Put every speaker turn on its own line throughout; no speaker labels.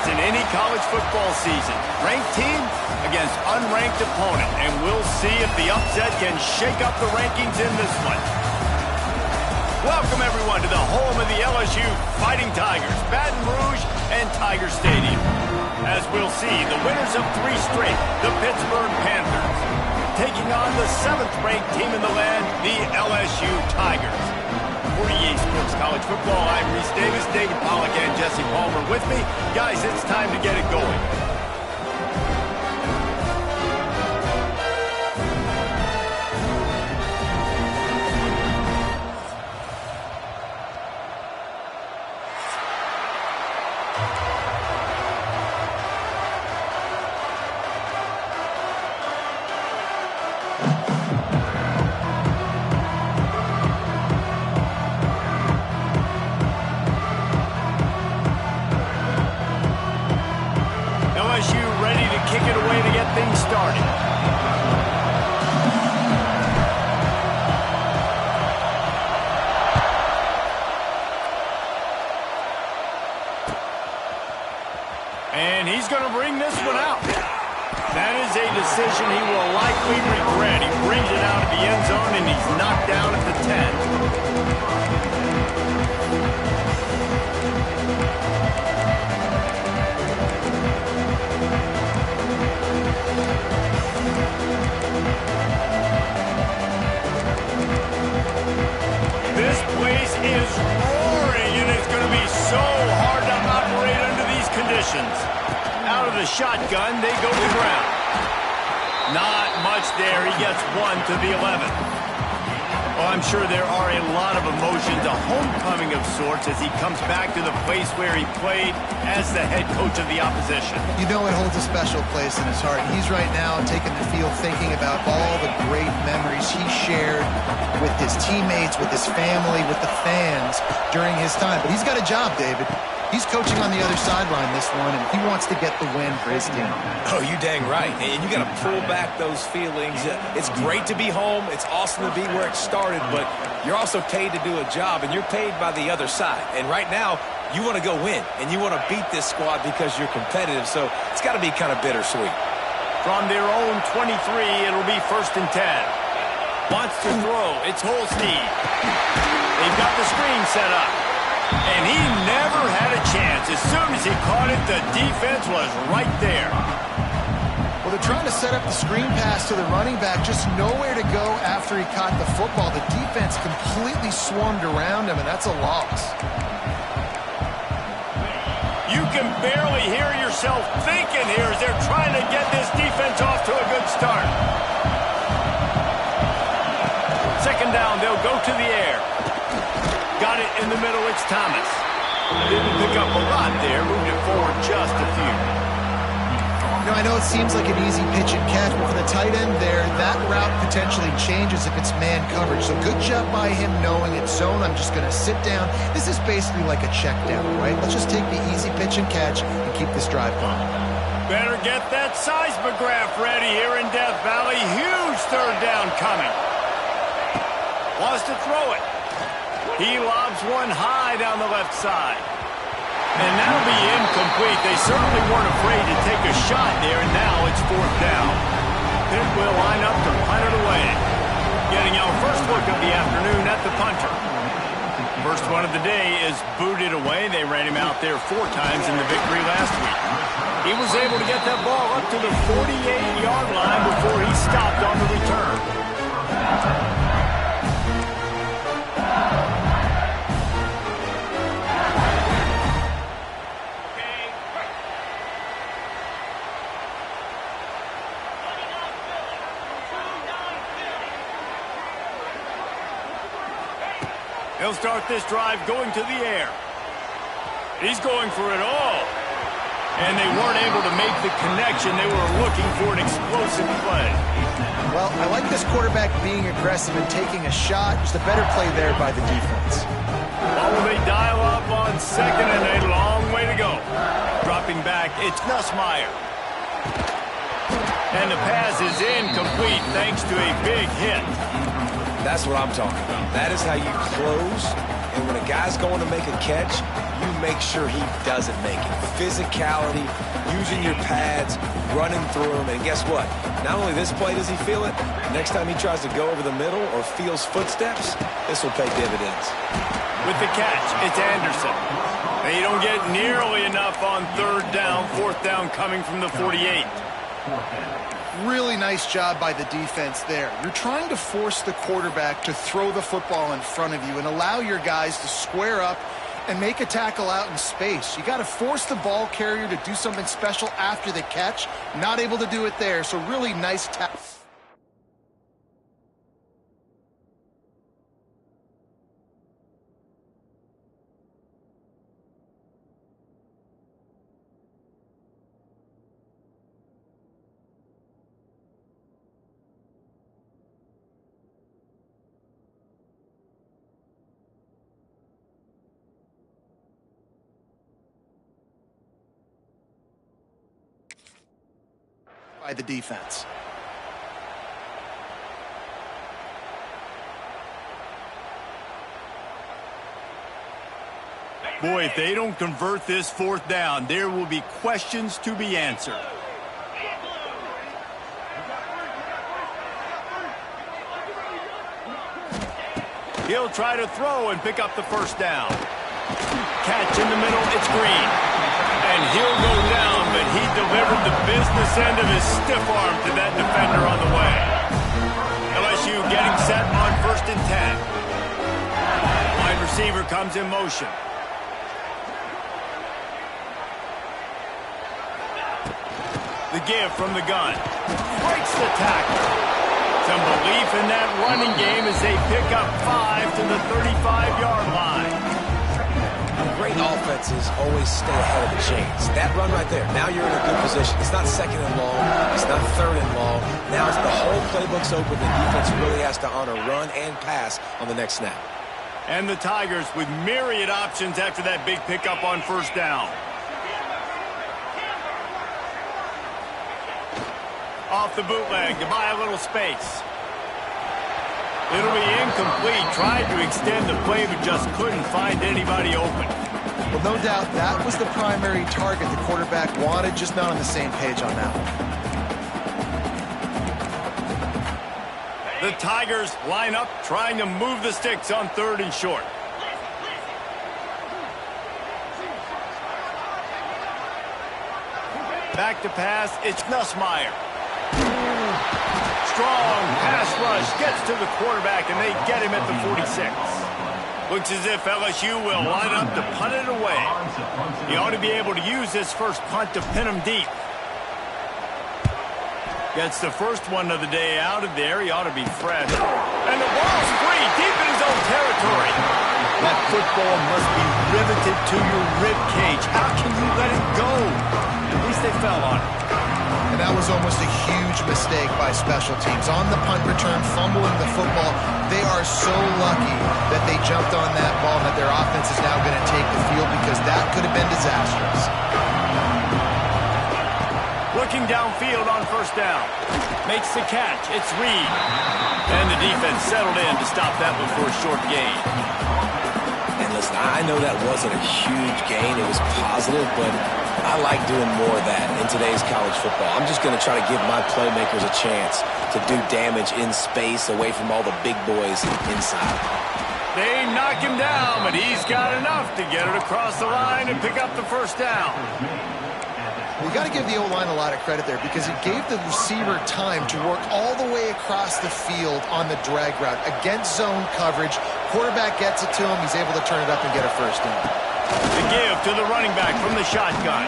upsets in any college football season. Ranked team against unranked opponent, and we'll see if the upset can shake up the rankings in this one. Welcome, everyone, to the home of the LSU Fighting Tigers, Baton Rouge and Tiger Stadium. As we'll see, the winners of 3 straight, the Pittsburgh Panthers, taking on the 7th-ranked team in the land, the LSU Tigers. For EA Sports College Football, I'm Reese Davis, David Pollack, and Jesse Palmer with me. Guys, it's time to get it going. Kick it away to get things started. And he's going to bring this one out. That is a decision he will likely regret. He brings it out of the end zone, and he's knocked down at the 10. This place is roaring, and it's going to be so hard to operate under these conditions. Out of the shotgun, they go to the ground. Not much there. He gets 1 to the 11th. Well, I'm sure there are a lot of emotions, a homecoming of sorts, as he comes back to the place where he played as the head coach of the opposition.
You know it holds a special place in his heart. He's right now taking the field thinking about all the great memories he shared with his teammates, with his family, with the fans during his time. But he's got a job, David. He's coaching on the other sideline this one, and he wants to get the win for his team.
Oh, you dang right. And you got to pull back those feelings. It's great to be home. It's awesome to be where it started, but you're also paid to do a job, and you're paid by the other side. And right now, you want to go win, and you want to beat this squad because you're competitive, so it's got to be kind of bittersweet.
From their own 23, it'll be 1st and 10. Wants to throw. It's Holstein. They've got the screen set up. And he never had a chance. As soon as he caught it, the defense was right there.
Well, they're trying to set up the screen pass to the running back, just nowhere to go after he caught the football. The defense completely swarmed around him, and that's a loss.
You can barely hear yourself thinking here as they're trying to get this defense off to a good start. 2nd down, they'll go to the air. Got it in the middle, it's Thomas. Didn't pick up a lot there, moved it forward just a few.
You know, I know it seems like an easy pitch and catch, but for the tight end there, that route potentially changes if it's man coverage. So good job by him knowing it's zone. I'm just going to sit down. This is basically like a check down, right? Let's just take the easy pitch and catch and keep this drive going.
Better get that seismograph ready here in Death Valley. Huge 3rd down coming. Wants to throw it. He lobs one high down the left side. And that'll be incomplete. They certainly weren't afraid to take a shot there, and now it's 4th down. Pitt will line up to punt it away. Getting our first look of the afternoon at the punter. First one of the day is booted away. They ran him out there 4 times in the victory last week. He was able to get that ball up to the 48-yard line before he stopped on the return. He'll start this drive going to the air. He's going for it all. And they weren't able to make the connection. They were looking for an explosive play.
Well, I like this quarterback being aggressive and taking a shot. Just a better play there by the defense.
While will they dial up on 2nd and a long way to go. Dropping back, it's Nussmeier. And the pass is incomplete thanks to a big hit.
That's what I'm talking about. That is how you close. And when a guy's going to make a catch, you make sure he doesn't make it. Physicality, using your pads, running through them, and guess what? Not only this play does he feel it, next time he tries to go over the middle or feels footsteps, this will pay dividends.
With the catch, it's Anderson. And you don't get nearly enough on third down, fourth down coming from the 48.
Really nice job by the defense there. You're trying to force the quarterback to throw the football in front of you and allow your guys to square up and make a tackle out in space. You got to force the ball carrier to do something special after the catch. Not able to do it there, so really nice tackle. By the defense.
Boy, if they don't convert this fourth down, there will be questions to be answered. He'll try to throw and pick up the first down. Catch in the middle, it's Green. And he'll go down, but he delivered the business end of his stiff arm to that defender on the way. LSU getting set on 1st and 10. Wide receiver comes in motion. The give from the gun. Breaks the tackle. Some belief in that running game as they pick up 5 to the 35-yard line.
Great offenses always stay ahead of the chains. That run right there, now you're in a good position. It's not second and long. It's not third and long. Now it's the whole playbook's open. The defense really has to honor run and pass on the next snap.
And the Tigers with myriad options after that big pickup on first down. Off the bootleg to buy a little space. It'll be incomplete. Tried to extend the play, but just couldn't find anybody open.
Well, no doubt that was the primary target the quarterback wanted, just not on the same page on that one.
The Tigers line up, trying to move the sticks on 3rd and short. Back to pass, it's Nussmeier. Strong pass rush gets to the quarterback, and they get him at the 46. Looks as if LSU will line up to punt it away. He ought to be able to use this first punt to pin him deep. Gets the first one of the day out of there. He ought to be fresh. And the ball's free, deep in his own territory. That football must be riveted to your rib cage. How can you let it go? At least they fell on it.
And that was almost a huge mistake by special teams. On the punt return, fumbling the football, they are so lucky that they jumped on that ball and that their offense is now going to take the field, because that could have been disastrous.
Looking downfield on first down. Makes the catch. It's Reed. And the defense settled in to stop that one for a short gain.
And listen, I know that wasn't a huge gain. It was positive, but I like doing more of that in today's college football. I'm just going to try to give my playmakers a chance to do damage in space away from all the big boys inside.
They knock him down, but he's got enough to get it across the line and pick up the first down.
You got to give the O-line a lot of credit there, because it gave the receiver time to work all the way across the field on the drag route against zone coverage. Quarterback gets it to him. He's able to turn it up and get a first down.
The give to the running back from the shotgun.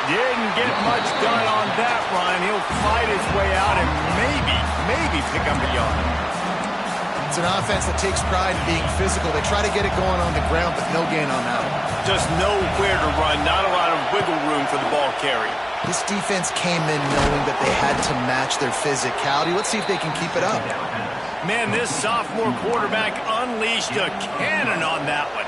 Didn't get much done on that run. He'll fight his way out and maybe pick up a yard.
It's an offense that takes pride in being physical. They try to get it going on the ground, but no gain on that one.
Just nowhere to run. Not a lot of wiggle room for the ball carrier.
This defense came in knowing that they had to match their physicality. Let's see if they can keep it up.
Man, this sophomore quarterback unleashed a cannon on that one.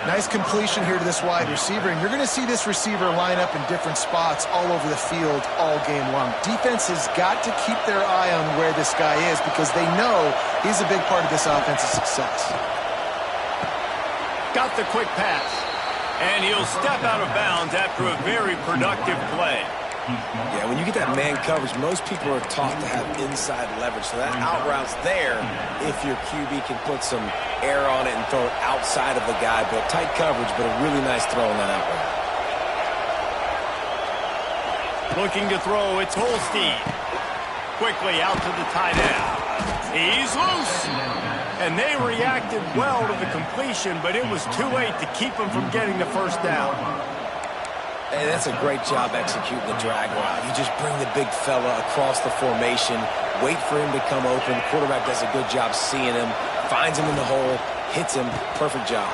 Nice completion here to this wide receiver, and you're going to see this receiver line up in different spots all over the field all game long. Defense has got to keep their eye on where this guy is, because they know he's a big part of this offense's success.
Got the quick pass. And he'll step out of bounds after a very productive play.
Yeah, when you get that man coverage, most people are taught to have inside leverage. So that out route's there if your QB can put some air on it and throw it outside of the guy. But tight coverage, but a really nice throw on that out route.
Looking to throw, it's Holstein. Quickly out to the tight end. He's loose. And they reacted well to the completion, but it was too late to keep him from getting the first down.
And that's a great job executing the drag route. You just bring the big fella across the formation, wait for him to come open. Quarterback does a good job seeing him, finds him in the hole, hits him. Perfect job.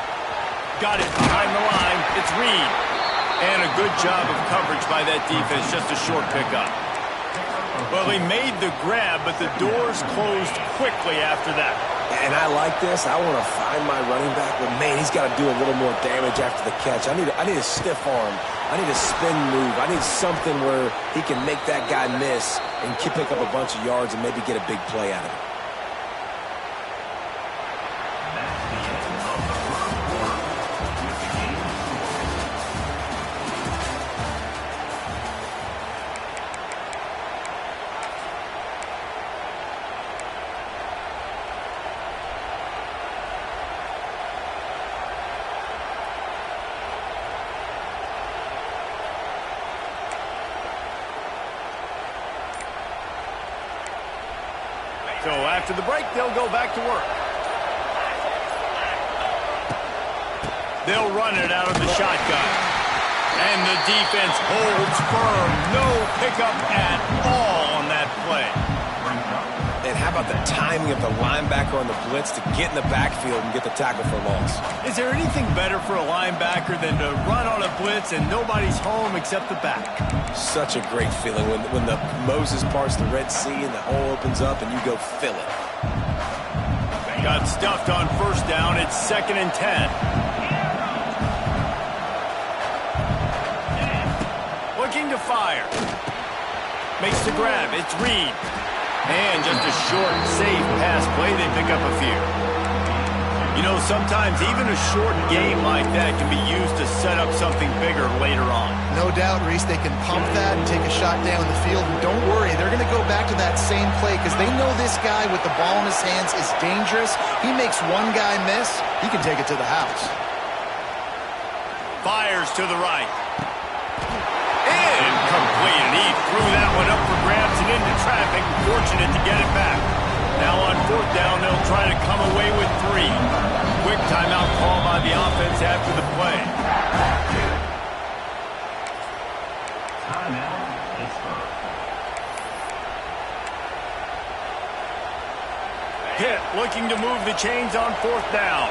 Got it behind the line. It's Reed. And a good job of coverage by that defense, just a short pickup. Well, he made the grab, but the doors closed quickly after that.
And I like this. I want to find my running back, but man, he's got to do a little more damage after the catch. I need a stiff arm. I need a spin move. I need something where he can make that guy miss and pick up a bunch of yards and maybe get a big play out of it.
So after the break, they'll go back to work. They'll run it out of the shotgun. And the defense holds firm. No pickup at all on that play.
And how about the timing of the linebacker on the blitz to get in the backfield and get the tackle for loss?
Is there anything better for a linebacker than to run on a blitz and nobody's home except the back?
Such a great feeling when the Moses parts the Red Sea and the hole opens up and you go fill it.
Got stuffed on first down. It's 2nd and 10. Looking to fire. Makes the grab. It's Reed. And just a short, safe pass play. They pick up a few. You know, sometimes even a short game like that can be used to set up something bigger later on.
No doubt, Reese, they can pump that and take a shot down the field. And don't worry, they're going to go back to that same play because they know this guy with the ball in his hands is dangerous. He makes one guy miss, he can take it to the house.
Fires to the right. Incomplete, and he threw that one up for grabs and into traffic. Fortunate to get it back. Now on 4th down, they'll try to come away with 3. Quick timeout call by the offense after the play. Pitt looking to move the chains on 4th down.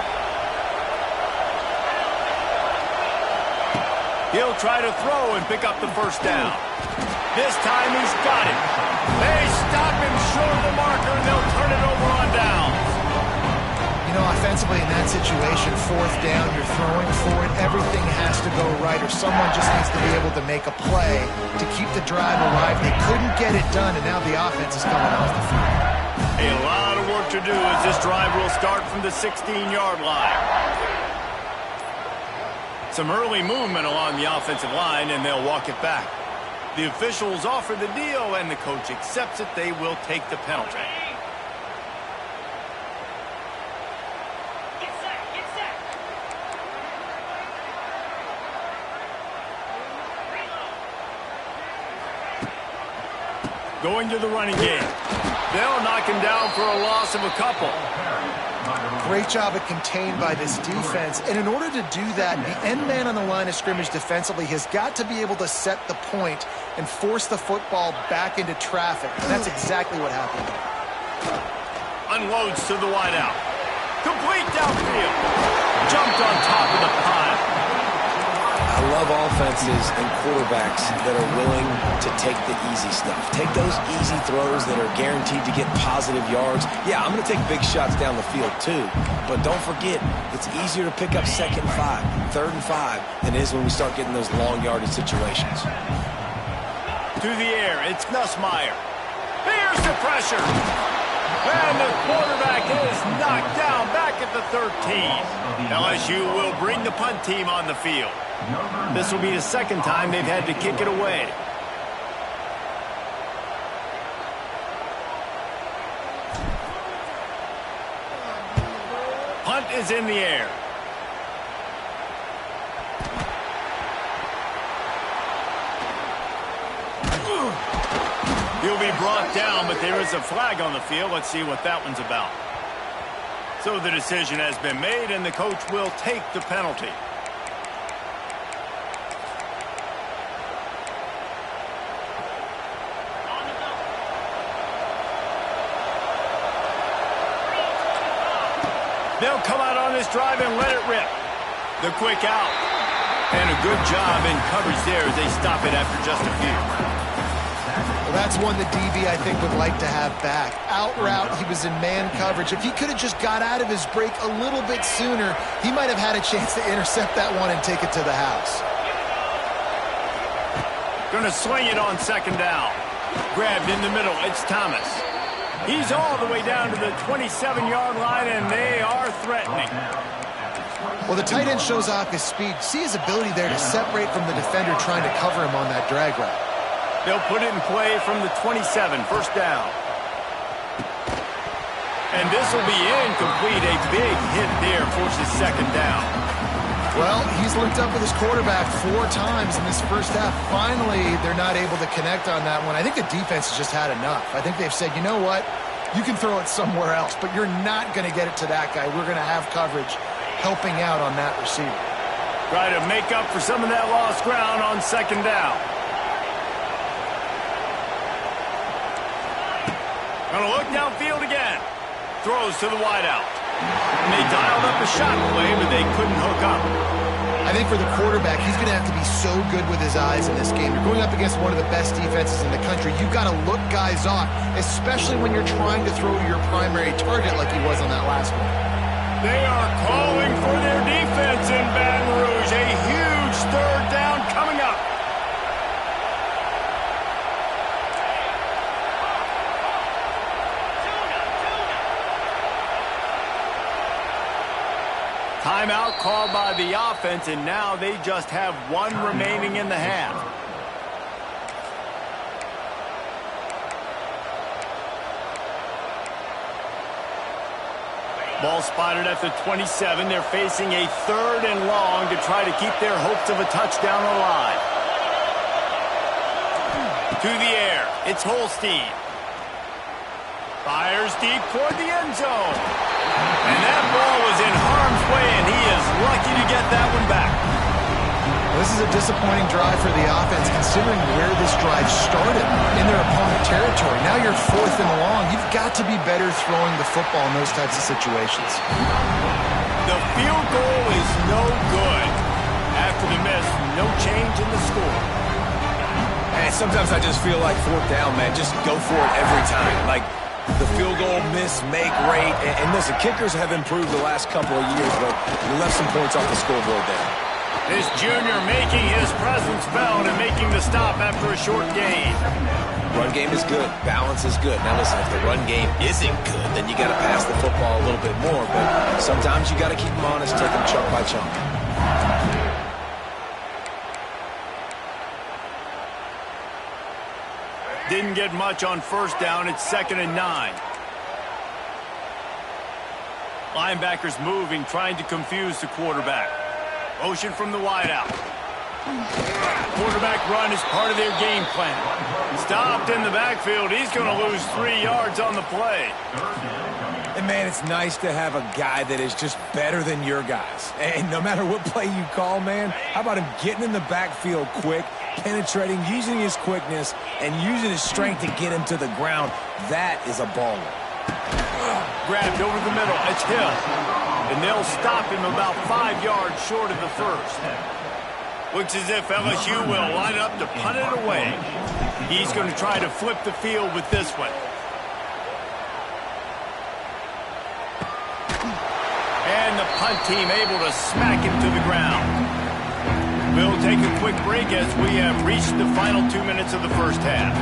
He'll try to throw and pick up the first down. This time he's got it. They stop him short of the marker, and they'll turn it over on downs.
You know, offensively in that situation, 4th down, you're throwing for it. Everything has to go right, or someone just needs to be able to make a play to keep the drive alive. They couldn't get it done, and now the offense is coming off the field.
A lot of work to do as this drive will start from the 16-yard line. Some early movement along the offensive line, and they'll walk it back. The officials offer the deal, and the coach accepts it. They will take the penalty. Going to the running game. They'll knock him down for a loss of a couple.
Great job of contained by this defense. And in order to do that, the end man on the line of scrimmage defensively has got to be able to set the point and force the football back into traffic. And that's exactly what happened.
Unloads to the wideout. Complete downfield. Jumped on top of the pile.
I love offenses and quarterbacks that are willing to take the easy stuff. Take those easy throws that are guaranteed to get positive yards. Yeah, I'm going to take big shots down the field too. But don't forget, it's easier to pick up 2nd and 5, 3rd and 5 than it is when we start getting those long yardage situations.
To the air, it's Nussmeier. Here's the pressure. And the quarterback is knocked down back at the 13. LSU will bring the punt team on the field. This will be the second time they've had to kick it away. Punt is in the air. He'll be brought down, but there is a flag on the field. Let's see what that one's about. So the decision has been made, and the coach will take the penalty. They'll come out on this drive and let it rip. The quick out. And a good job in coverage there as they stop it after just a few.
Well, that's one the DB, I think, would like to have back. Out route, he was in man coverage. If he could have just got out of his break a little bit sooner, he might have had a chance to intercept that one and take it to the house.
Going to sling it on second down. Grabbed in the middle. It's Thomas. He's all the way down to the 27-yard line, and they are threatening.
Well, the tight end shows off his speed. See his ability there to separate from the defender trying to cover him on that drag route.
They'll put it in play from the 27, first down. And this will be incomplete. A big hit there forces second down.
Well, he's linked up with his quarterback 4 times in this first half. Finally, they're not able to connect on that one. I think the defense has just had enough. I think they've said, you know what? You can throw it somewhere else, but you're not going to get it to that guy. We're going to have coverage helping out on that receiver.
Try to make up for some of that lost ground on second down. Going to look downfield again. Throws to the wideout. And they dialed up a shot play, but they couldn't hook up.
I think for the quarterback, he's going to have to be so good with his eyes in this game. You're going up against one of the best defenses in the country. You've got to look guys off, especially when you're trying to throw to your primary target like he was on that last one.
They are calling for their defense in Baton Rouge. A huge third down coming up. Timeout called by the offense, and now they just have one remaining in the half. Ball spotted at the 27. They're facing a 3rd and long to try to keep their hopes of a touchdown alive. To the air. It's Holstein. Fires deep toward the end zone. And that ball was in harm's way, and he is lucky to get that one back.
This is a disappointing drive for the offense, considering where this drive started in their opponent territory. Now you're 4th and long. You've got to be better throwing the football in those types of situations.
The field goal is no good. After the miss, no change in the score.
And sometimes I just feel like 4th down, man. Just go for it every time. Like, the field goal miss, make rate. And listen, kickers have improved the last couple of years, but you left some points off the scoreboard there.
This junior making his presence felt and making the stop after a short gain.
Run game is good. Balance is good. Now listen, if the run game isn't good, then you got to pass the football a little bit more. But sometimes you got to keep them honest, take them chunk by chunk.
Didn't get much on first down. It's 2nd and 9. Linebackers moving, trying to confuse the quarterback. Motion from the wideout. Quarterback run is part of their game plan. Stopped in the backfield. He's going to lose 3 yards on the play.
And, man, it's nice to have a guy that is just better than your guys. And no matter what play you call, man, how about him getting in the backfield quick, penetrating, using his quickness, and using his strength to get him to the ground? That is a baller.
Grabbed over the middle. It's Hill. And they'll stop him about 5 yards short of the first. Looks as if LSU will line up to punt it away. He's going to try to flip the field with this one. And the punt team able to smack him to the ground. We'll take a quick break as we have reached the final 2 minutes of the first half.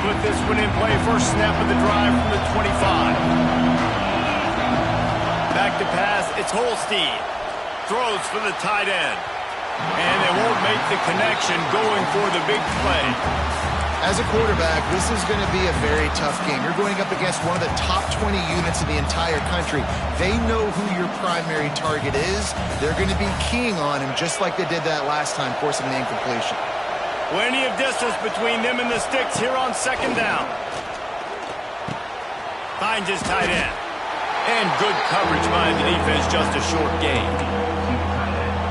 put this one in play. First snap of the drive from the 25. Back to pass. It's Holstein. Throws for the tight end. And they won't make the connection going for the big play.
As a quarterback, this is going to be a very tough game. You're going up against one of the top 20 units in the entire country. They know who your primary target is. They're going to be keying on him just like they did that last time, forcing the incompletion.
Plenty of distance between them and the sticks here on second down. Finds his tight end. And good coverage by the defense, just a short gain.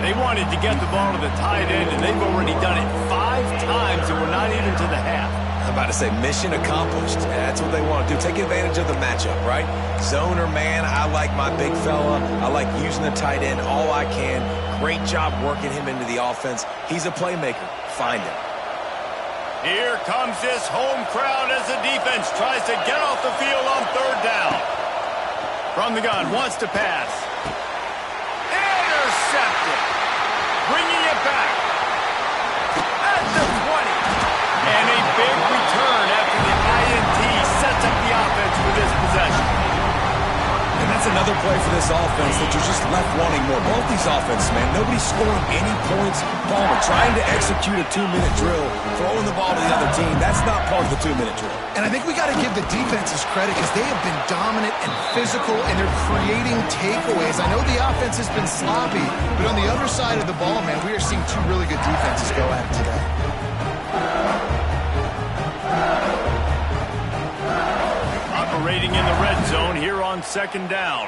They wanted to get the ball to the tight end, and they've already done it 5 times, and we're not even to the half.
I'm about to say mission accomplished. That's what they want to do. Take advantage of the matchup, right? Zone or man, I like my big fella. I like using the tight end all I can. Great job working him into the offense. He's a playmaker. Find him.
Here comes this home crowd as the defense tries to get off the field on third down. From the gun, wants to pass. Intercepted. Bringing it back. At the 20. And a big return after the INT sets up the offense for this possession.
And that's another play for this offense that you're just left wanting more. Both these offenses, man, nobody's scoring any points. Palmer trying to execute a 2-minute drill, throwing the ball to the other team. That's not part of the 2-minute drill.
And I think we got to give the defenses credit because they have been dominant and physical, and they're creating takeaways. I know the offense has been sloppy, but on the other side of the ball, man, we are seeing 2 really good defenses go at it today.
Operating in the red zone here on second down.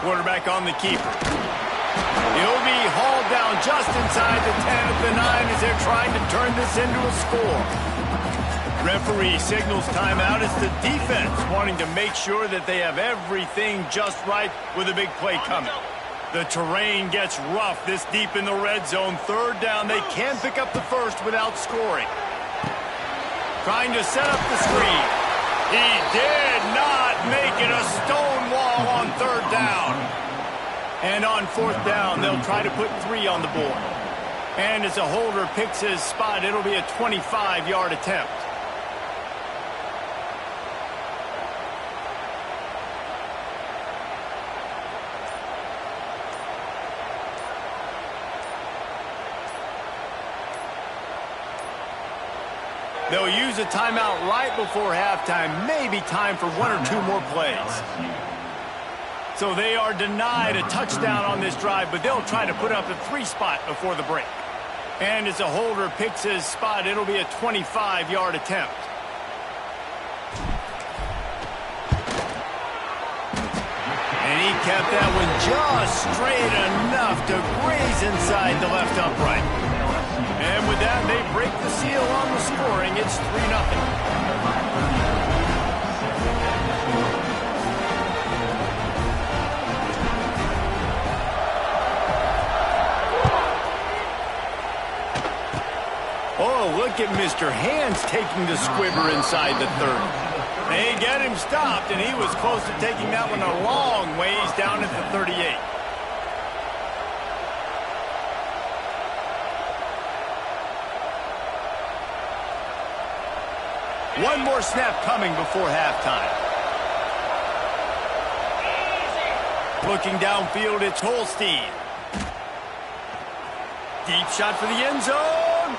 Quarterback on the keeper. He'll be hauled down just inside the 10 of the 9 as they're trying to turn this into a score. Referee signals timeout. It's the defense wanting to make sure that they have everything just right with a big play coming. The terrain gets rough this deep in the red zone. Third down, they can pick up the first without scoring. Trying to set up the screen. He did not make it a stone wall on third down. And on fourth down, they'll try to put 3 on the board. And as a holder picks his spot, it'll be a 25-yard attempt. They'll use a timeout right before halftime, maybe time for 1 or 2 more plays. So they are denied a touchdown on this drive, but they'll try to put up a 3 spot before the break. And as a holder picks his spot, it'll be a 25-yard attempt. And he kept that one just straight enough to graze inside the left upright. And with that, they break the seal on the scoring. It's 3-0. Oh, look at Mr. Hands taking the squibber inside the 30. They get him stopped, and he was close to taking that one a long ways down at the 38. One more snap coming before halftime. Looking downfield, it's Holstein. Deep shot for the end zone.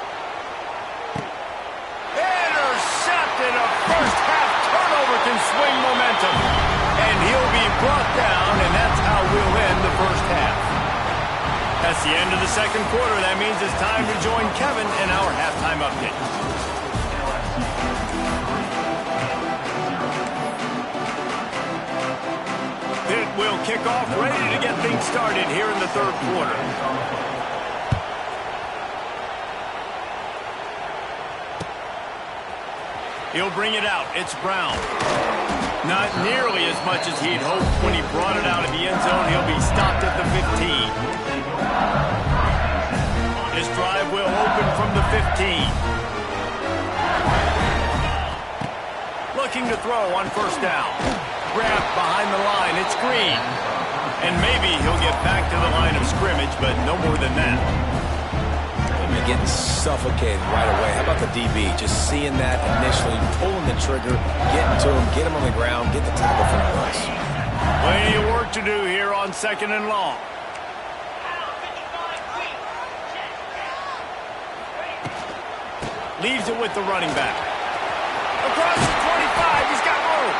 Intercepted. A first half turnover can swing momentum. And he'll be brought down, and that's how we'll end the first half. That's the end of the second quarter. That means it's time to join Kevin in our halftime update. Pitt will kick off, ready to get things started here in the third quarter. He'll bring it out. It's Brown. Not nearly as much as he'd hoped when he brought it out of the end zone. He'll be stopped at the 15. This drive will open from the 15. Looking to throw on first down. Grabbed behind the line. It's Green. And maybe he'll get back to the line of scrimmage, but no more than that.
Getting suffocated right away. How about the DB? Just seeing that initially, pulling the trigger, getting to him, get him on the ground, get the tackle for the place.
Plenty of work to do here on 2nd and long. Leaves it with the running back. Across the 25, he's got room.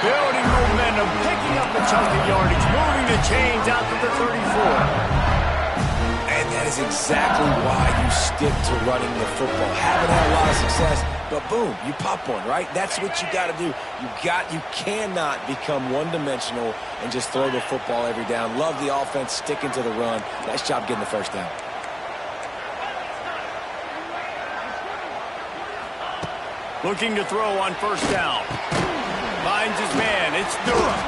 Building momentum, picking up a chunk of yardage, moving the chains out to the 34.
And that is exactly why you stick to running the football. Haven't had a lot of success, but boom, you pop one, right? That's what you got to do. You cannot become one-dimensional and just throw the football every down. Love the offense, sticking to the run. Nice job getting the first down.
Looking to throw on 1st down. Finds his man. It's Durham.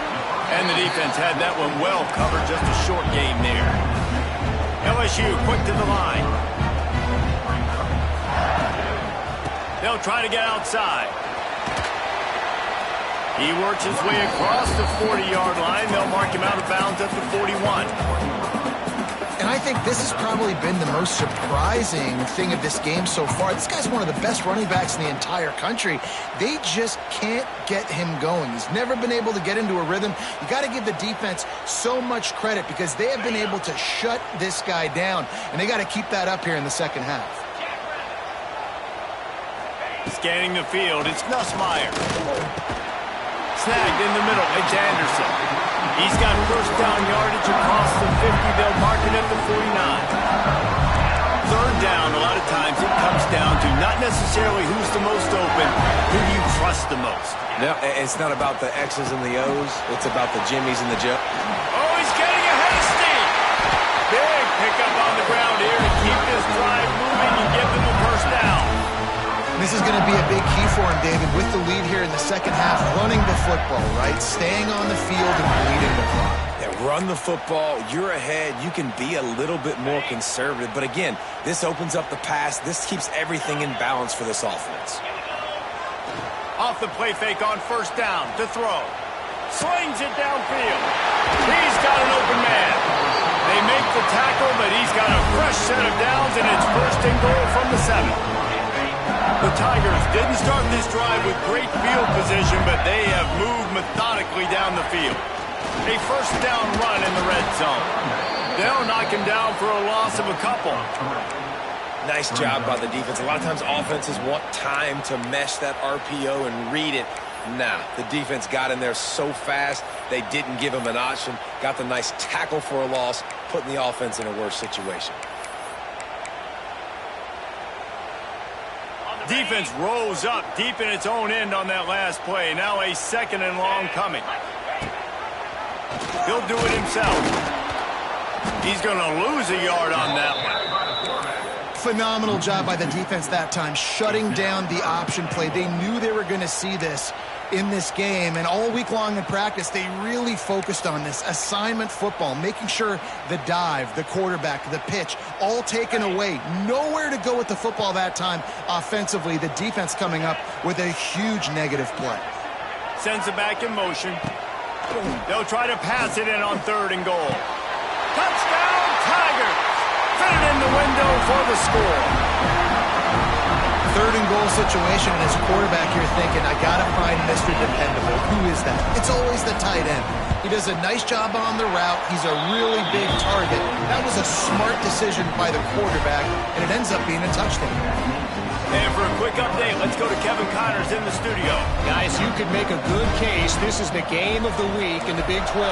And the defense had that one well covered. Just a short game there. LSU quick to the line. They'll try to get outside. He works his way across the 40-yard line. They'll mark him out of bounds at the 41.
And I think this has probably been the most surprising thing of this game so far. This guy's one of the best running backs in the entire country. They just can't get him going. He's never been able to get into a rhythm. You got to give the defense so much credit because they have been able to shut this guy down, and they got to keep that up here in the second half.
Scanning the field, it's Nussmeier. Snagged in the middle, it's Anderson. He's got 1st down yardage across the 50. They'll mark it at the 49. 3rd down, a lot of times it comes down to not necessarily who's the most open, who do you trust the most.
No, it's not about the X's and the O's. It's about the Jimmies and the Joe.
Oh, he's getting ahead of steam. Big pickup on the ground here to keep this drive moving and give them a 1st down.
This is going to be a big key for him, David, with the lead here in the second half, running the football, right? Staying on the field and bleeding the clock.
Yeah, run the football. You're ahead. You can be a little bit more conservative. But again, this opens up the pass. This keeps everything in balance for this offense.
Off the play fake on 1st down to throw. Slings it downfield. He's got an open man. They make the tackle, but he's got a fresh set of downs, and it's 1st and goal from the 7. The Tigers didn't start this drive with great field position, but they have moved methodically down the field. A 1st down run in the red zone. They'll knock him down for a loss of a couple.
Nice job by the defense. A lot of times offenses want time to mesh that RPO and read it. Nah, the defense got in there so fast, they didn't give him an option. Got the nice tackle for a loss, putting the offense in a worse situation.
Defense rose up deep in its own end on that last play. Now a 2nd and long coming. He'll do it himself. He's going to lose a yard on that one.
Phenomenal job by the defense that time, shutting down the option play. They knew they were going to see this in this game, and all week long in practice, they really focused on this assignment football, making sure the dive, the quarterback, the pitch, all taken away. Nowhere to go with the football that time offensively. The defense coming up with a huge negative play.
Sends it back in motion. They'll try to pass it in on 3rd and goal. Touchdown, Tigers! Fit it in the window for the score.
3rd and goal situation, and as a quarterback, you're thinking, I got to find Mr. Dependable. Who is that? It's always the tight end. He does a nice job on the route. He's a really big target. That was a smart decision by the quarterback, and it ends up being a touchdown.
And for a quick update, let's go to Kevin Connors in the studio.
Guys, you could make a good case. This is the game of the week in the Big 12.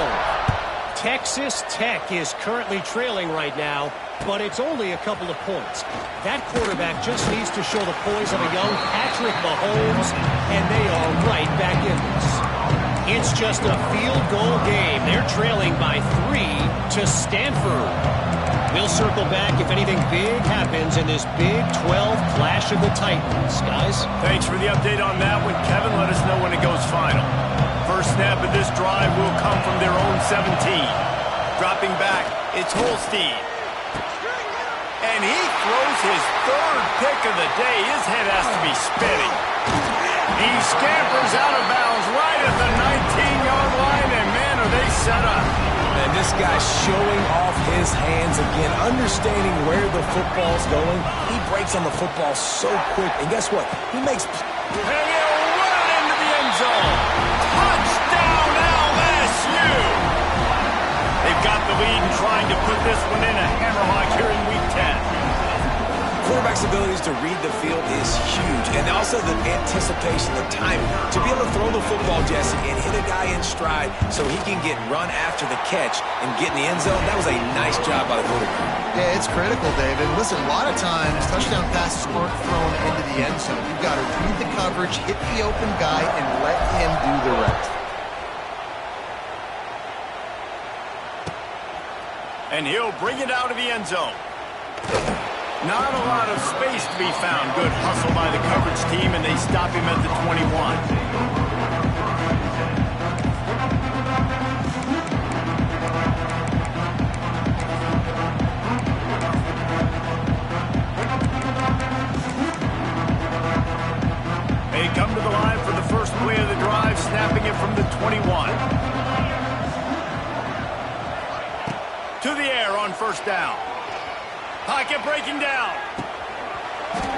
Texas Tech is currently trailing right now, but it's only a couple of points. That quarterback just needs to show the poise of a young Patrick Mahomes, and they are right back in this. It's just a field goal game. They're trailing by 3 to Stanford. We'll circle back if anything big happens in this Big 12 clash of the Titans, guys.
Thanks for the update on that one, Kevin. Let us know when it goes final. First snap of this drive will come from their own 17. Dropping back, it's Holstein. And he throws his 3rd pick of the day. His head has to be spinning. He scampers out of bounds right at the 19-yard line, and man, are they set up.
And this guy showing off his hands again, understanding where the football's going. He breaks on the football so quick, and guess what? He makes...
And he'll run it into the end zone. Touchdown, LSU! They've got the lead and trying to put this one in a hammerlock here in Week 10.
Quarterback's abilities to read the field is huge, and also the anticipation, the timing. To be able to throw the football, Jesse, and hit a guy in stride so he can get run after the catch and get in the end zone, that was a nice job by the quarterback.
Yeah, it's critical, David. Listen, a lot of times touchdown passes aren't thrown into the end zone. You've got to read the coverage, hit the open guy, and let him do the rest.
And he'll bring it out of the end zone. Not a lot of space to be found. Good hustle by the coverage team, and they stop him at the 21. They come to the line for the first play of the drive, snapping it from the 21. To the air on first down. Pocket breaking down.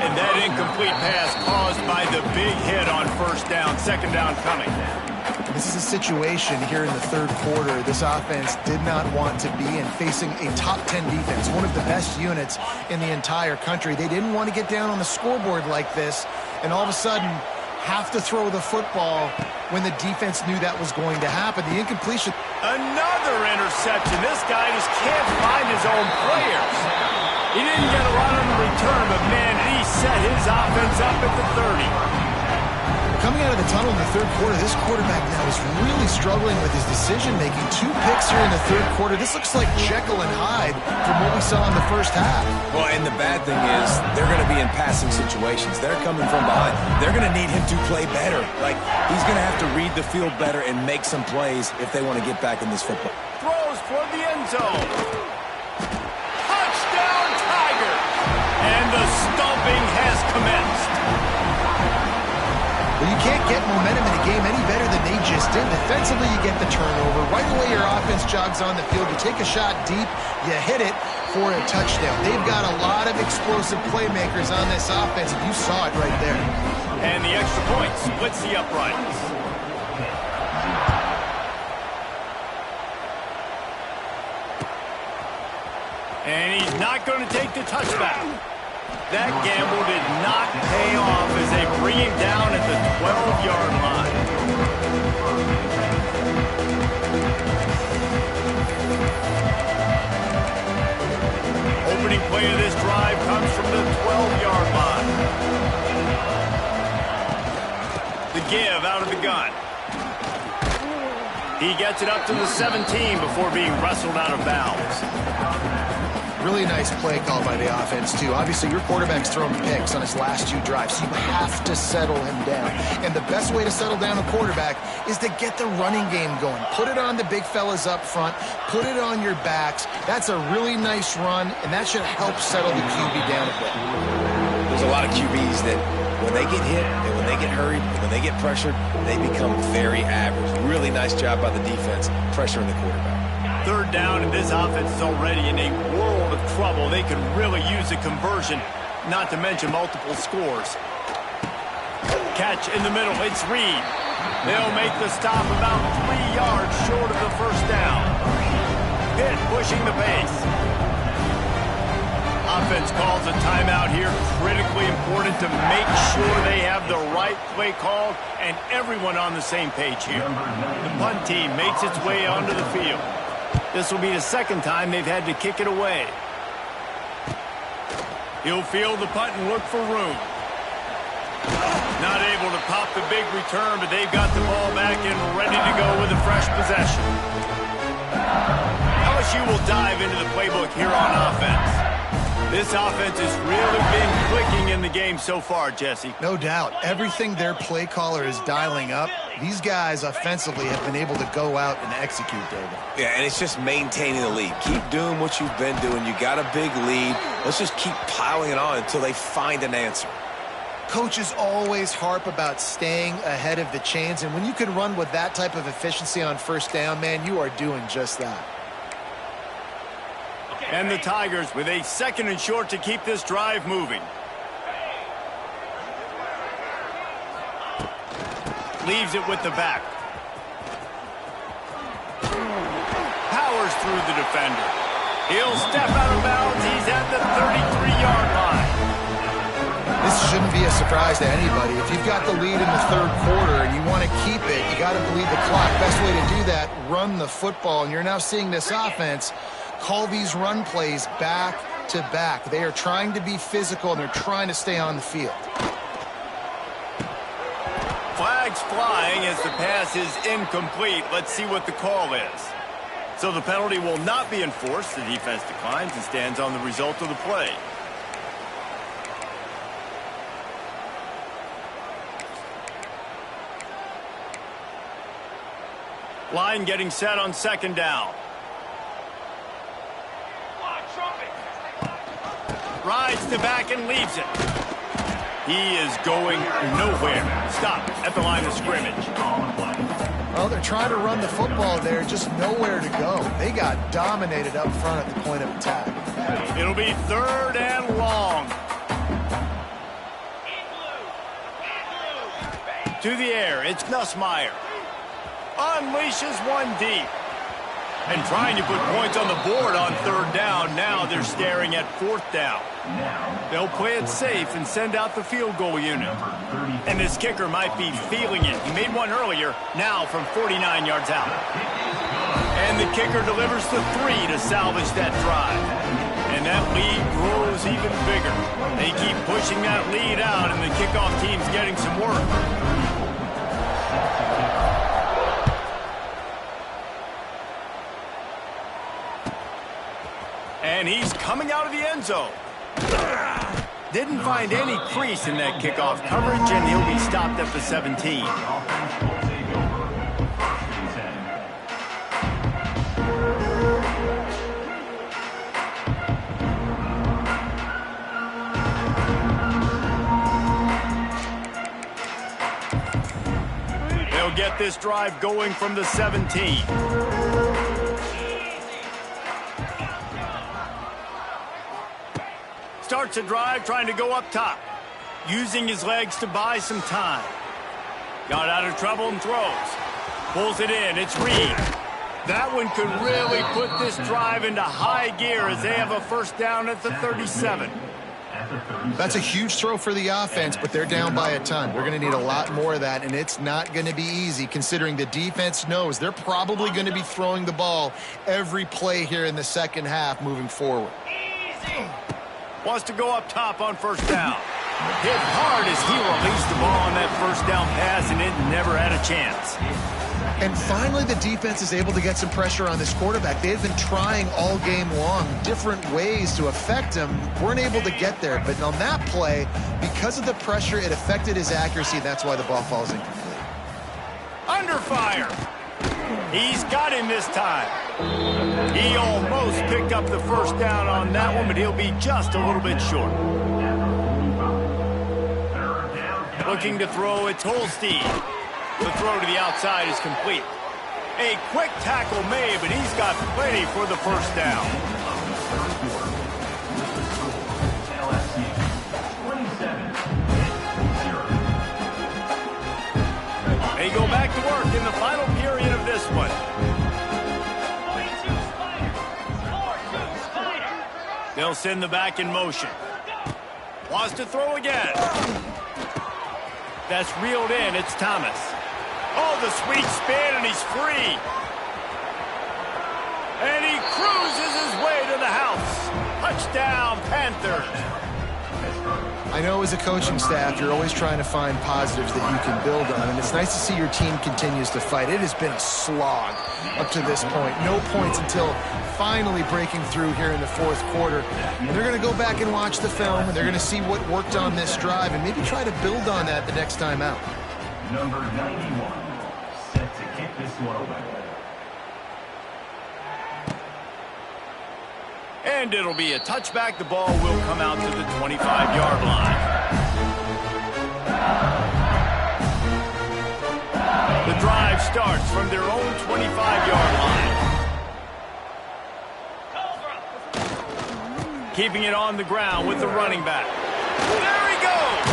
And that incomplete pass caused by the big hit on first down. Second down coming.
This is a situation here in the third quarter this offense did not want to be in, facing a top 10 defense, one of the best units in the entire country. They didn't want to get down on the scoreboard like this, and all of a sudden have to throw the football when the defense knew that was going to happen. The incompletion.
Another interception. This guy just can't find his own players. He didn't get a lot on the return, but man, he set his offense up at the 30.
Coming out of the tunnel in the third quarter, this quarterback now is really struggling with his decision-making. 2 picks here in the third quarter. This looks like Jekyll and Hyde from what we saw in the first half.
Well, and the bad thing is they're going to be in passing situations. They're coming from behind. They're going to need him to play better. Like, he's going to have to read the field better and make some plays if they want to get back in this football.
Throws for the end zone. Touchdown, Tiger! And the stomping has commenced.
Well, you can't get momentum in a game any better than they just did. Defensively, you get the turnover. Right away, your offense jogs on the field. You take a shot deep, you hit it for a touchdown. They've got a lot of explosive playmakers on this offense, and you saw it right there.
And the extra point splits the uprights. And he's not going to take the touchback. That gamble did not pay off as they bring him down at the 12-yard line. Opening play of this drive comes from the 12-yard line. The give out of the gun. He gets it up to the 17 before being wrestled out of bounds.
Really nice play call by the offense, too. Obviously, your quarterback's thrown picks on his last 2 drives, so you have to settle him down. And the best way to settle down a quarterback is to get the running game going. Put it on the big fellas up front. Put it on your backs. That's a really nice run, and that should help settle the QB down a bit.
There's a lot of QBs that when they get hit and when they get hurried and when they get pressured, they become very average. Really nice job by the defense pressuring the quarterback.
Third down, and this offense is already in a world of trouble. They could really use a conversion, not to mention multiple scores. Catch in the middle, it's Reed. They'll make the stop about 3 yards short of the first down. Pitt pushing the pace. Offense calls a timeout here. Critically important to make sure they have the right play called and everyone on the same page here. The punt team makes its way onto the field. This will be the second time they've had to kick it away. He'll field the punt and look for room. Not able to pop the big return, but they've got the ball back and ready to go with a fresh possession. LSU will dive into the playbook here on offense. This offense has really been clicking in the game so far, Jesse.
No doubt. Everything their play caller is dialing up, these guys offensively have been able to go out and execute, David.
Yeah, and it's just maintaining the lead. Keep doing what you've been doing. You got a big lead. Let's just keep piling it on until they find an answer.
Coaches always harp about staying ahead of the chains, and when you can run with that type of efficiency on first down, man, you are doing just that.
And the Tigers with a 2nd and short to keep this drive moving. Leaves it with the back. Powers through the defender. He'll step out of bounds. He's at the 33-yard line.
This shouldn't be a surprise to anybody. If you've got the lead in the 3rd quarter and you want to keep it, you got to bleed the clock. Best way to do that, run the football. And you're now seeing this offense call these run plays back to back. They are trying to be physical, and they're trying to stay on the field.
Flags flying as the pass is incomplete. Let's see what the call is. So the penalty will not be enforced. The defense declines and stands on the result of the play. Line getting set on 2nd down. Rides to back and leaves it. He is going nowhere. Stop at the line of scrimmage.
Well, they're trying to run the football there, just nowhere to go. They got dominated up front at the point of attack.
It'll be 3rd and long. To the air, it's Nussmeier. Unleashes one deep. And trying to put points on the board on 3rd down. Now they're staring at 4th down. They'll play it safe and send out the field goal unit. And this kicker might be feeling it. He made one earlier, now from 49 yards out. And the kicker delivers the 3 to salvage that drive. And that lead grows even bigger. They keep pushing that lead out, and the kickoff team's getting some work. And he's coming out of the end zone. Didn't find any crease in that kickoff coverage, and he'll be stopped at the 17. They'll get this drive going from the 17. Starts a drive trying to go up top. Using his legs to buy some time. Got out of trouble and throws. Pulls it in. It's Reed. That one could really put this drive into high gear as they have a 1st down at the 37.
That's a huge throw for the offense, but they're down by a ton. We're going to need a lot more of that, and it's not going to be easy considering the defense knows they're probably going to be throwing the ball every play here in the 2nd half moving forward.
Wants to go up top on 1st down. Hit hard as he released the ball on that 1st down pass, and it never had a chance.
And finally, the defense is able to get some pressure on this quarterback. They've been trying all game long different ways to affect him. Weren't able to get there, but on that play, because of the pressure, it affected his accuracy. That's why the ball falls incomplete.
Under fire. He's got him this time. He almost picked up the 1st down on that one, but he'll be just a little bit short. Looking to throw, it's Holstein. The throw to the outside is complete. A quick tackle made, but he's got plenty for the 1st down. They go back to work in the final period of this one. They'll send the back in motion. Wants to throw again. That's reeled in. It's Thomas. Oh, the sweet spin, and he's free. And he cruises his way to the house. Touchdown, Panthers.
I know as a coaching staff, you're always trying to find positives that you can build on, and it's nice to see your team continues to fight. It has been a slog up to this point. No points until finally breaking through here in the 4th quarter. And they're going to go back and watch the film, and they're going to see what worked on this drive and maybe try to build on that the next time out.
Number 91, set to kick this one away.
And it'll be a touchback. The ball will come out to the 25-yard line. The drive starts from their own 25-yard line. keeping it on the ground with the running back. There he goes!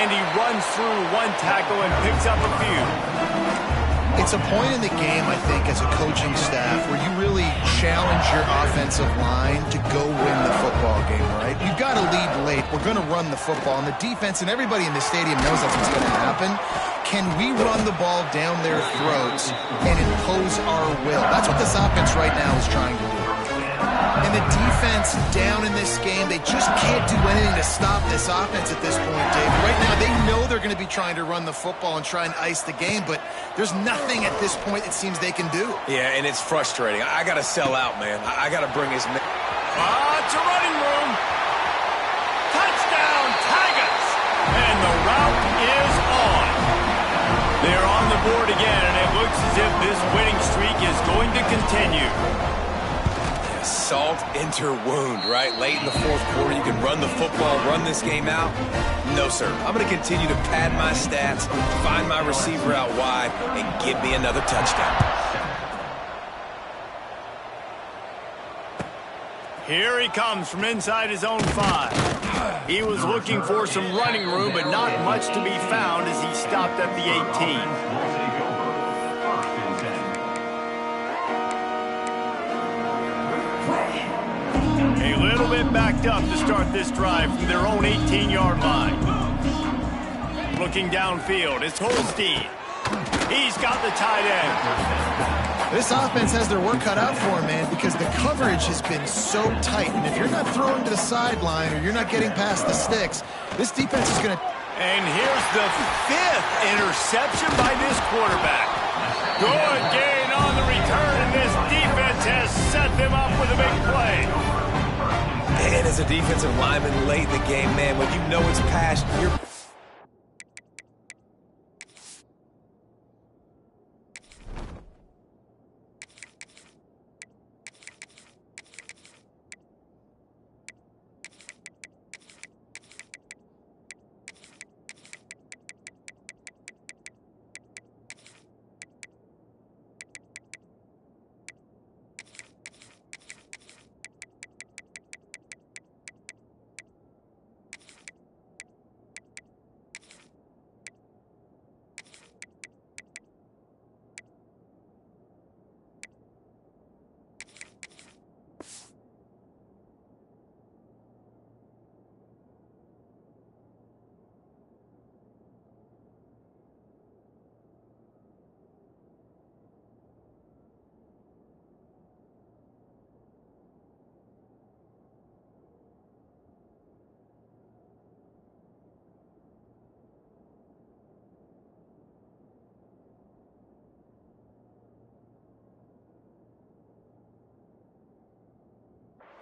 And he runs through one tackle and picks up a few.
It's a point in the game, I think, as a coaching staff where you really challenge your offensive line to go win the football game, right? You've got to lead late. We're going to run the football. And the defense and everybody in the stadium knows that's what's going to happen. Can we run the ball down their throats and impose our will? That's what this offense right now is trying to do. And the defense down in this game, they just can't do anything to stop this offense at this point, Dave. Right now, they know they're going to be trying to run the football and try and ice the game, but there's nothing at this point it seems they can do.
Yeah, and it's frustrating. I got to sell out, man. I got to bring his men.
It's a running room. Touchdown, Tigers! And the route is on. They're on the board again, and it looks as if this winning streak is going to continue.
Salt into wound, right? Late in the fourth quarter, you can run the football, run this game out. No, sir. I'm going to continue to pad my stats, find my receiver out wide, and give me another touchdown.
Here he comes from inside his own 5. He was looking for some running room, but not much to be found as he stopped at the 18. A little bit backed up to start this drive from their own 18-yard line. Looking downfield, it's Holstein. He's got the tight end.
This offense has their work cut out for him, man, because the coverage has been so tight. And if you're not throwing to the sideline or you're not getting past the sticks, this defense is going to...
And here's the 5th interception by this quarterback. Good gain on the return, and this defense has set them up with a big play.
And as a defensive lineman late in the game, man, when you know it's past your...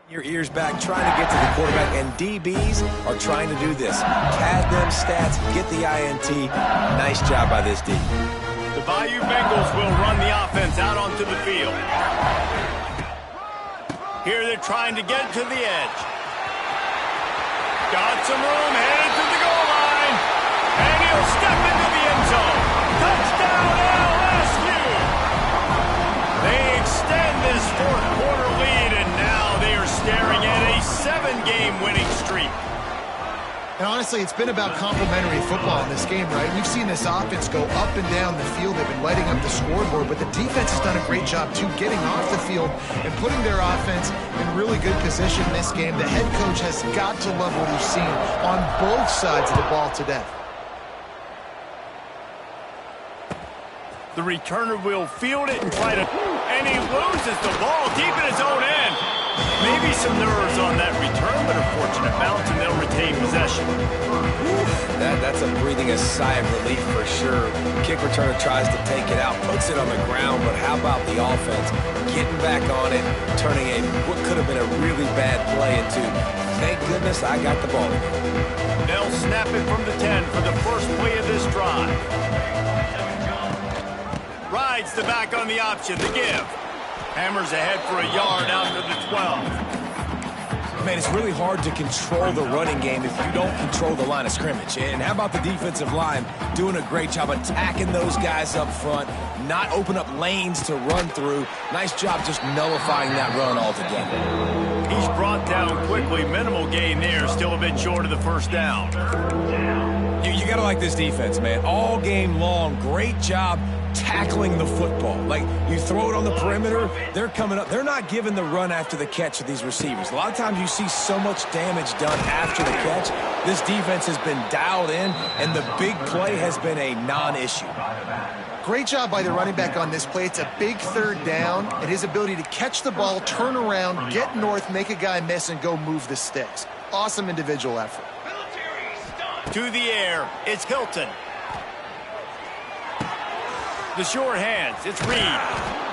Your ears back, trying to get to the quarterback, and DBs are trying to do this. Pad them stats, get the INT. Nice job by this D.
The Bayou Bengals will run the offense out onto the field. Here they're trying to get to the edge. Got some room, headed to the goal line. And he'll step into the end zone. Touchdown, LSU! They extend this fourth quarter lead, and now they are staring at a 7-game winning streak.
And honestly, it's been about complementary football in this game, right? We've seen this offense go up and down the field. They've been lighting up the scoreboard, but the defense has done a great job, too, getting off the field and putting their offense in really good position in this game. The head coach has got to love what he's seen on both sides of the ball today.
The returner will field it and try to... And he loses the ball deep in his own end. Maybe some nerves on that return, but a fortunate bounce, and they'll retain possession.
That's a breathing a sigh of relief for sure. Kick returner tries to take it out, puts it on the ground, but how about the offense getting back on it, turning what could have been a really bad play into, thank goodness I got the ball.
They'll snap it from the 10 for the first play of this drive. Rides the back on the option, the give. Hammers ahead for a yard out to the 12.
Man, it's really hard to control the running game if you don't control the line of scrimmage. And how about the defensive line doing a great job attacking those guys up front, not open up lanes to run through. Nice job just nullifying that run altogether.
He's brought down quickly. Minimal gain there. Still a bit short of the first down.
You got to like this defense, man. All game long, great job tackling the football. Like, you throw it on the perimeter, they're coming up. They're not giving the run after the catch of these receivers. A lot of times you see so much damage done after the catch. This defense has been dialed in, and the big play has been a non-issue.
Great job by the running back on this play. It's a big third down, and his ability to catch the ball, turn around, get north, make a guy miss, and go move the sticks. Awesome individual effort.
To the air, it's Hilton. The short hands, it's Reed.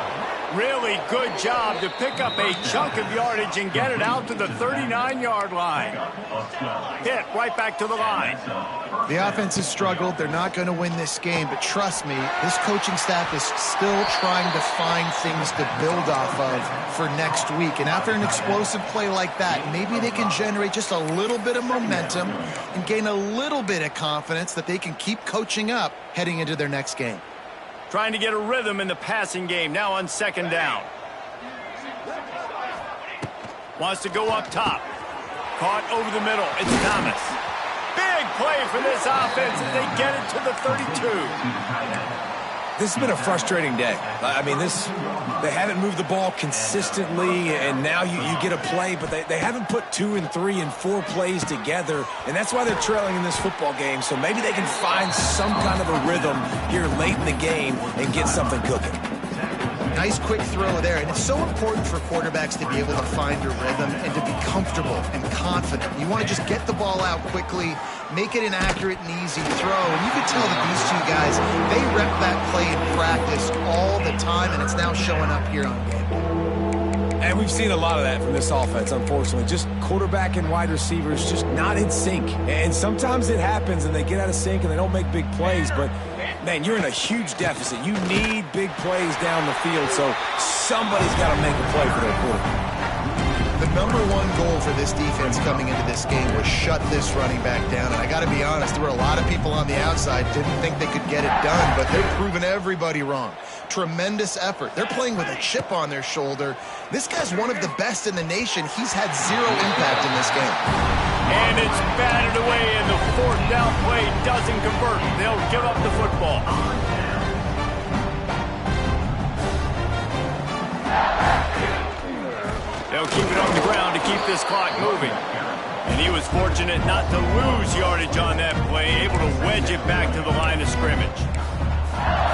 Really good job to pick up a chunk of yardage and get it out to the 39-yard line. Pitt right back to the line.
The offense has struggled. They're not going to win this game, but trust me, this coaching staff is still trying to find things to build off of for next week. And after an explosive play like that, maybe they can generate just a little bit of momentum and gain a little bit of confidence that they can keep coaching up heading into their next game.
Trying to get a rhythm in the passing game now on second down. Wants to go up top. Caught over the middle. It's Thomas. Big play for this offense as they get it to the 32.
This has been a frustrating day. I mean, they haven't moved the ball consistently, and now you get a play, but they haven't put 2 and 3 and 4 plays together, and that's why they're trailing in this football game. So maybe they can find some kind of a rhythm here late in the game and get something cooking.
Nice quick throw there, and it's so important for quarterbacks to be able to find a rhythm and to be comfortable and confident. You want to just get the ball out quickly, make it an accurate and easy throw, and you can tell that these two guys, they rep that play in practice all the time, and it's now showing up here on game.
And we've seen a lot of that from this offense, unfortunately. Just quarterback and wide receivers just not in sync. And sometimes it happens, and they get out of sync, and they don't make big plays, but man, you're in a huge deficit. You need big plays down the field, so somebody's got to make a play for their quarterback.
The number one goal for this defense coming into this game was shut this running back down. And I got to be honest, there were a lot of people on the outside didn't think they could get it done, but they're proving everybody wrong. Tremendous effort. They're playing with a chip on their shoulder. This guy's one of the best in the nation. He's had zero impact in this game.
And it's batted away, and the fourth down play doesn't convert. They'll give up the football. They'll keep it on the ground to keep this clock moving. And he was fortunate not to lose yardage on that play, able to wedge it back to the line of scrimmage.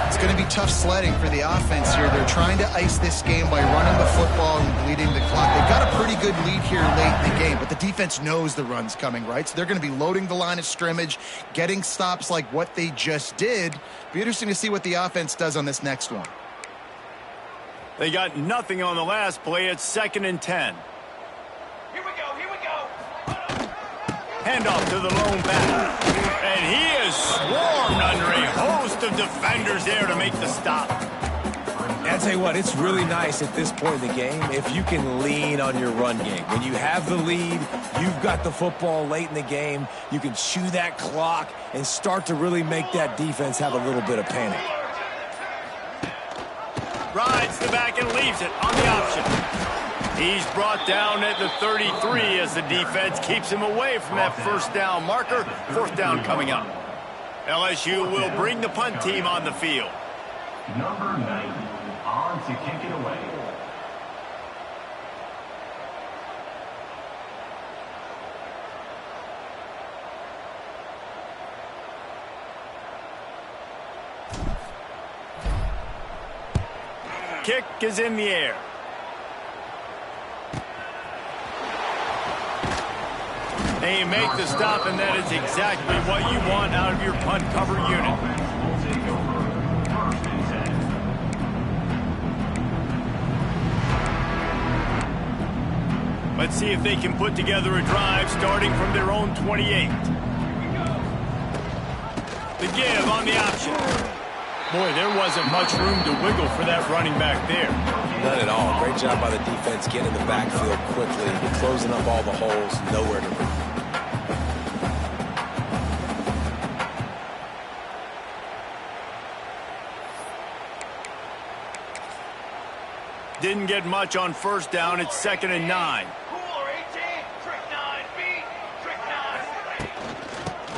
It's going to be tough sledding for the offense here. They're trying to ice this game by running the football and bleeding the clock. They've got a pretty good lead here late in the game, but the defense knows the run's coming, right? So they're going to be loading the line of scrimmage, getting stops like what they just did. Be interesting to see what the offense does on this next one.
They got nothing on the last play. It's 2nd and 10.
Here we go.
Handoff to the lone back. And he is swarmed under a host of defenders there to make the stop.
I'll tell you what, it's really nice at this point in the game if you can lean on your run game. When you have the lead, you've got the football late in the game, you can chew that clock and start to really make that defense have a little bit of panic.
Rides the back and leaves it on the option. He's brought down at the 33 as the defense keeps him away from that first down marker. 4th down coming up. LSU will bring the punt team on the field.
Number 90 on to kick it away.
Kick is in the air. They make the stop, and that is exactly what you want out of your punt cover unit. Let's see if they can put together a drive starting from their own 28. The give on the option. Boy, there wasn't much room to wiggle for that running back there.
None at all. Great job by the defense getting in the backfield quickly, closing up all the holes, nowhere to run.
Didn't get much on first down. It's 2nd and 9.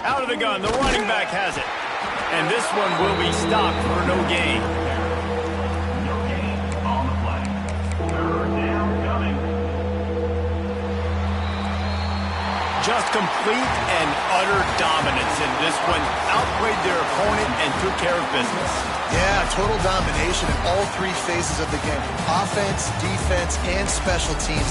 Out of the gun, the running back has it. And this one will be stopped for no gain.
No gain on the play. Third down coming.
Just complete and utter dominance in this one. Outplayed their opponent and took care of business.
Yeah, total domination in all three phases of the game. Offense, defense, and special teams.